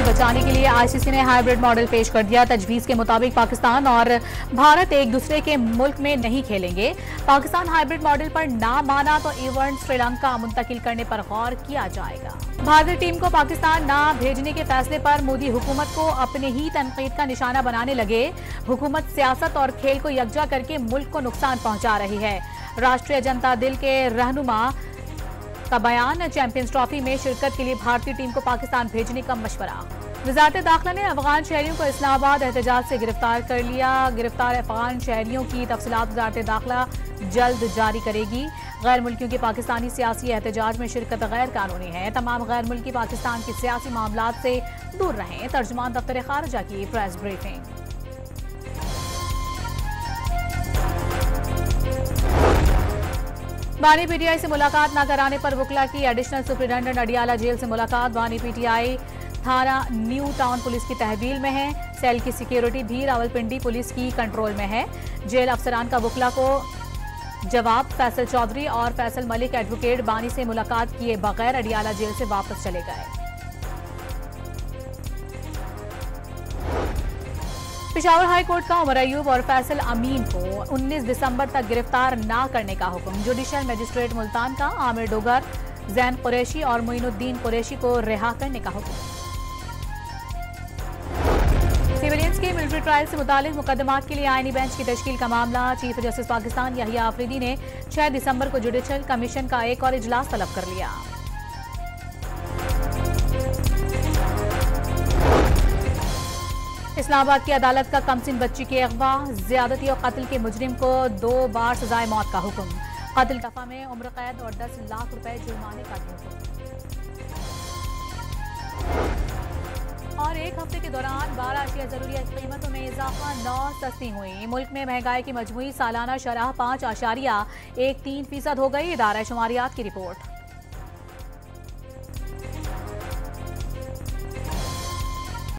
Security बचाने के लिए आईसीसी ने हाइब्रिड मॉडल पेश कर दिया। तजवीज़ के मुताबिक पाकिस्तान और भारत एक दूसरे के मुल्क में नहीं खेलेंगे। पाकिस्तान हाइब्रिड मॉडल पर ना माना तो इवेंट श्रीलंका मुंतकिल करने पर गौर किया जाएगा। भारतीय टीम को पाकिस्तान ना भेजने के फैसले पर मोदी हुकूमत को अपने ही तनकीद का निशाना बनाने लगे। हुकूमत सियासत और खेल को यकजा करके मुल्क को नुकसान पहुंचा रही है। राष्ट्रीय जनता दल के रहनुमा का बयान, चैंपियंस ट्रॉफी में शिरकत के लिए भारतीय टीम को पाकिस्तान भेजने का मशवरा। वजारत दाखिला ने अफगान शहरियों को इस्लामाबाद एहतजाज से गिरफ्तार कर लिया। गिरफ्तार अफगान शहरियों की तफसीलात वजारत दाखिला जल्द जारी करेगी। गैर मुल्कियों की पाकिस्तानी सियासी एहतजाज में शिरकत गैर कानूनी है। तमाम गैर मुल्की पाकिस्तान के सियासी मामलात से दूर रहें। तर्जुमान दफ्तर खारजा की प्रेस ब्रीफिंग। बानी पीटीआई से मुलाकात न कराने पर वकला की एडिशनल सुप्रिंटेंडेंट अडियाला जेल से मुलाकात। बानी पीटीआई थाना न्यू टाउन पुलिस की तहवील में है। सेल की सिक्योरिटी भी रावलपिंडी पुलिस की कंट्रोल में है। जेल अफसरान का वकला को जवाब। फैसल चौधरी और फैसल मलिक एडवोकेट बानी से मुलाकात किए बगैर अडियाला जेल से वापस चले गए। पेशावर हाई कोर्ट का उमर अयूब और फैसल अमीन को 19 दिसंबर तक गिरफ्तार ना करने का हुक्म। जुडिशल मजिस्ट्रेट मुल्तान का आमिर डोगर, जैन कुरैशी और मोइनुद्दीन कुरैशी को रिहा करने का हुक्म। सिविलियंस के मिलिट्री ट्रायल से मुतालिक मुकदमात के लिए आईनी बेंच की तश्कील का मामला। चीफ जस्टिस पाकिस्तान याहिया आफरीदी ने 6 दिसंबर को जुडिशल कमीशन का एक और इजलास तलब कर लिया। इस्लामाबाद की अदालत का कमसिन बच्ची के अगवा, ज्यादती और कत्ल के मुजरिम को 2 बार सजाए मौत का हुक्म। कत्ल दफा में उम्र कैद और 10 लाख रुपए जुर्माने का भी हुक्म। और एक हफ्ते के दौरान 12 अशिया जरूरियात कीमतों में इजाफा 9 सस्ती हुई। मुल्क में महंगाई की मजमूई सालाना शरह 5.13% हो गई। इदारा शुमारियात की रिपोर्ट।